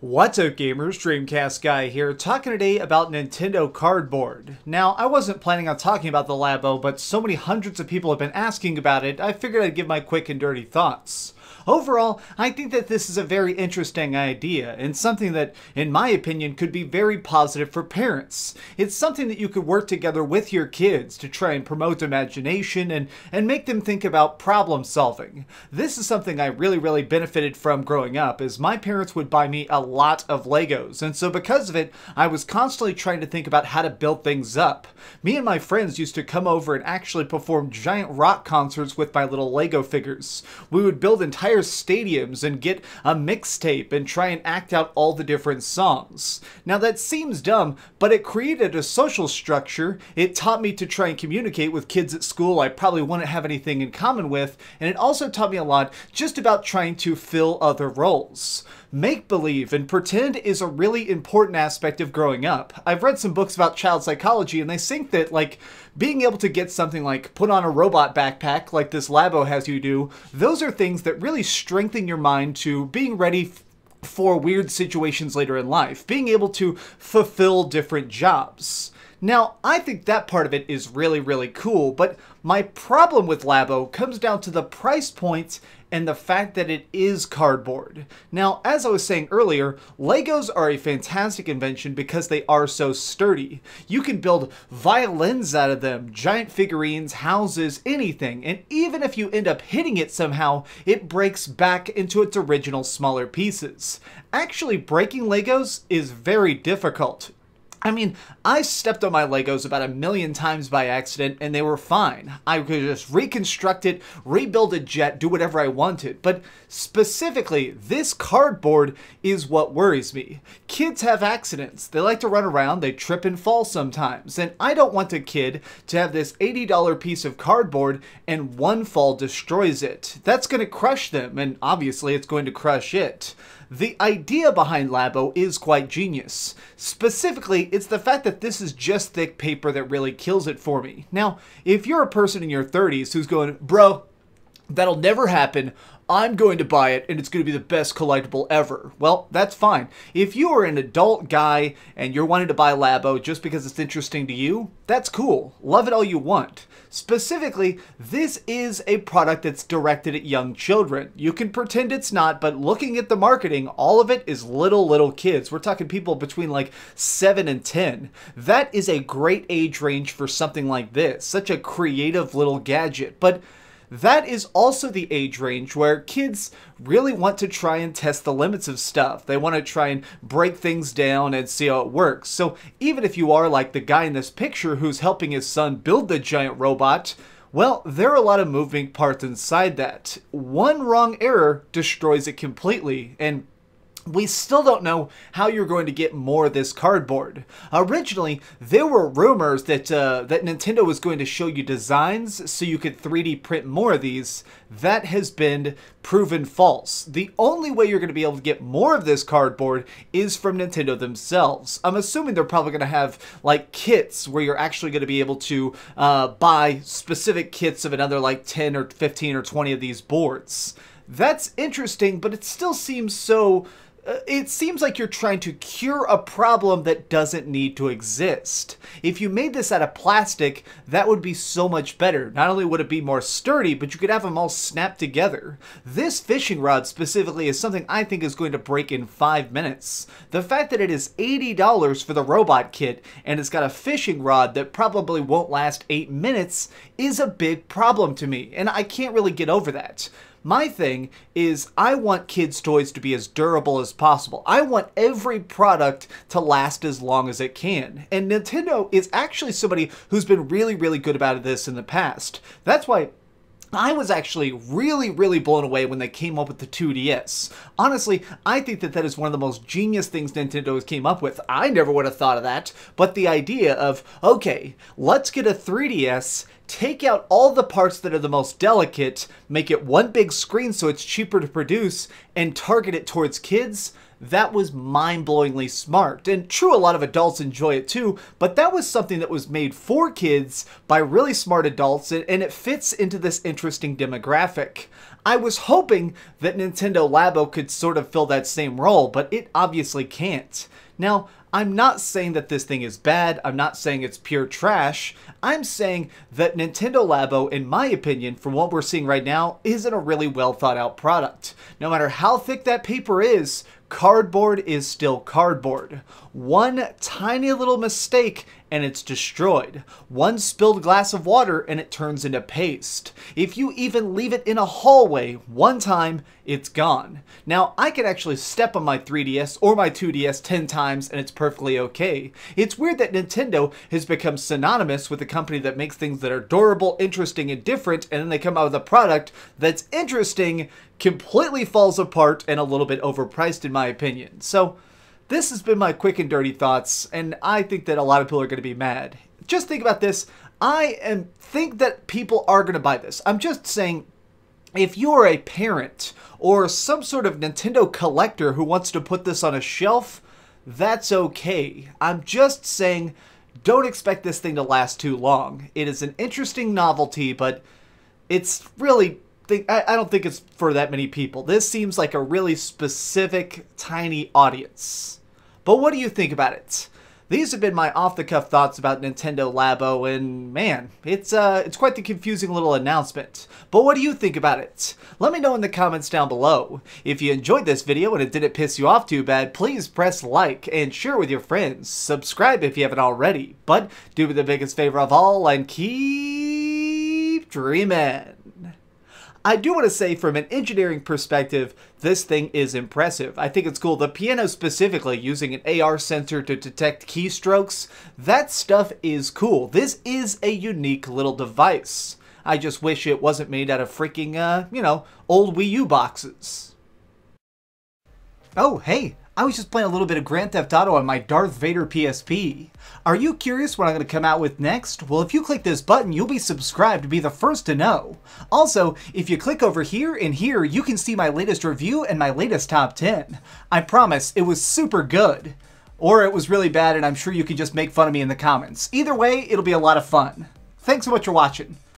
What's up gamers, DreamcastGuy here, talking today about Nintendo Cardboard. Now, I wasn't planning on talking about the Labo, but so many hundreds of people have been asking about it, I figured I'd give my quick and dirty thoughts. Overall, I think that this is a very interesting idea, and something that, in my opinion, could be very positive for parents. It's something that you could work together with your kids to try and promote imagination and make them think about problem solving. This is something I really benefited from growing up, as my parents would buy me a lot of Legos, and so because of it, I was constantly trying to think about how to build things up. Me and my friends used to come over and actually perform giant rock concerts with my little Lego figures. We would build entire stadiums and get a mixtape and try and act out all the different songs. Now that seems dumb, but it created a social structure. It taught me to try and communicate with kids at school I probably wouldn't have anything in common with, and it also taught me a lot just about trying to fill other roles. Make-believe and pretend is a really important aspect of growing up. I've read some books about child psychology, and they think that, like, being able to get something like put on a robot backpack like this Labo has you do, those are things that really strengthen your mind to being ready for weird situations later in life, being able to fulfill different jobs. Now, I think that part of it is really cool, but my problem with Labo comes down to the price point and the fact that it is cardboard. Now, as I was saying earlier, Legos are a fantastic invention because they are so sturdy. You can build violins out of them, giant figurines, houses, anything, and even if you end up hitting it somehow, it breaks back into its original smaller pieces. Actually, breaking Legos is very difficult. I mean, I stepped on my Legos about 1,000,000 times by accident and they were fine. I could just reconstruct it, rebuild a jet, do whatever I wanted. But specifically, this cardboard is what worries me. Kids have accidents. They like to run around, they trip and fall sometimes. And I don't want a kid to have this $80 piece of cardboard and one fall destroys it. That's going to crush them, and obviously it's going to crush it. The idea behind Labo is quite genius. Specifically, it's the fact that this is just thick paper that really kills it for me. Now, if you're a person in your 30s who's going, bro, that'll never happen, I'm going to buy it and it's going to be the best collectible ever. Well, that's fine. If you are an adult guy and you're wanting to buy Labo just because it's interesting to you, that's cool. Love it all you want. Specifically, this is a product that's directed at young children. You can pretend it's not, but looking at the marketing, all of it is little kids. We're talking people between like 7 and 10. That is a great age range for something like this. Such a creative little gadget. But that is also the age range where kids really want to try and test the limits of stuff. They want to try and break things down and see how it works. So even if you are like the guy in this picture who's helping his son build the giant robot, well, there are a lot of moving parts inside that. One wrong error destroys it completely, and we still don't know how you're going to get more of this cardboard. Originally, there were rumors that that Nintendo was going to show you designs so you could 3D print more of these. That has been proven false. The only way you're going to be able to get more of this cardboard is from Nintendo themselves. I'm assuming they're probably going to have like kits where you're actually going to be able to buy specific kits of another like 10 or 15 or 20 of these boards. That's interesting, but it still seems so... it seems like you're trying to cure a problem that doesn't need to exist. If you made this out of plastic, that would be so much better. Not only would it be more sturdy, but you could have them all snapped together. This fishing rod specifically is something I think is going to break in 5 minutes. The fact that it is $80 for the robot kit and it's got a fishing rod that probably won't last 8 minutes is a big problem to me, and I can't really get over that. My thing is I want kids' toys to be as durable as possible. I want every product to last as long as it can. And Nintendo is actually somebody who's been really good about this in the past. That's why I was actually really blown away when they came up with the 2DS. Honestly, I think that that is one of the most genius things Nintendo has came up with. I never would have thought of that, but the idea of, okay, let's get a 3DS, take out all the parts that are the most delicate, make it one big screen so it's cheaper to produce, and target it towards kids, that was mind-blowingly smart. And true, a lot of adults enjoy it too, but that was something that was made for kids by really smart adults, and it fits into this interesting demographic. I was hoping that Nintendo Labo could sort of fill that same role, but it obviously can't. Now, I'm not saying that this thing is bad, I'm not saying it's pure trash, I'm saying that Nintendo Labo, in my opinion, from what we're seeing right now, isn't a really well thought out product. No matter how thick that paper is, cardboard is still cardboard. One tiny little mistake and it's destroyed. One spilled glass of water and it turns into paste. If you even leave it in a hallway one time, it's gone. Now, I can actually step on my 3DS or my 2DS 10 times and it's perfectly okay. It's weird that Nintendo has become synonymous with a company that makes things that are durable, interesting, and different, and then they come out with a product that's interesting, completely falls apart, and a little bit overpriced in my opinion. So, this has been my quick and dirty thoughts, and I think that a lot of people are going to be mad. Just think about this. I think that people are going to buy this. I'm just saying, if you're a parent or some sort of Nintendo collector who wants to put this on a shelf, that's okay. I'm just saying, don't expect this thing to last too long. It is an interesting novelty, but it's really... I don't think it's for that many people. This seems like a really specific, tiny audience. But what do you think about it? These have been my off-the-cuff thoughts about Nintendo Labo, and man, it's quite the confusing little announcement. But what do you think about it? Let me know in the comments down below. If you enjoyed this video and it didn't piss you off too bad, please press like and share with your friends. Subscribe if you haven't already. But do me the biggest favor of all and keep dreaming. I do want to say, from an engineering perspective, this thing is impressive. I think it's cool. The piano specifically, using an AR sensor to detect keystrokes, that stuff is cool. This is a unique little device. I just wish it wasn't made out of freaking, old Wii U boxes. Oh, hey, I was just playing a little bit of Grand Theft Auto on my Darth Vader PSP. Are you curious what I'm going to come out with next? Well, if you click this button, you'll be subscribed to be the first to know. Also, if you click over here and here, you can see my latest review and my latest top 10. I promise, it was super good. Or it was really bad and I'm sure you can just make fun of me in the comments. Either way, it'll be a lot of fun. Thanks so much for watching.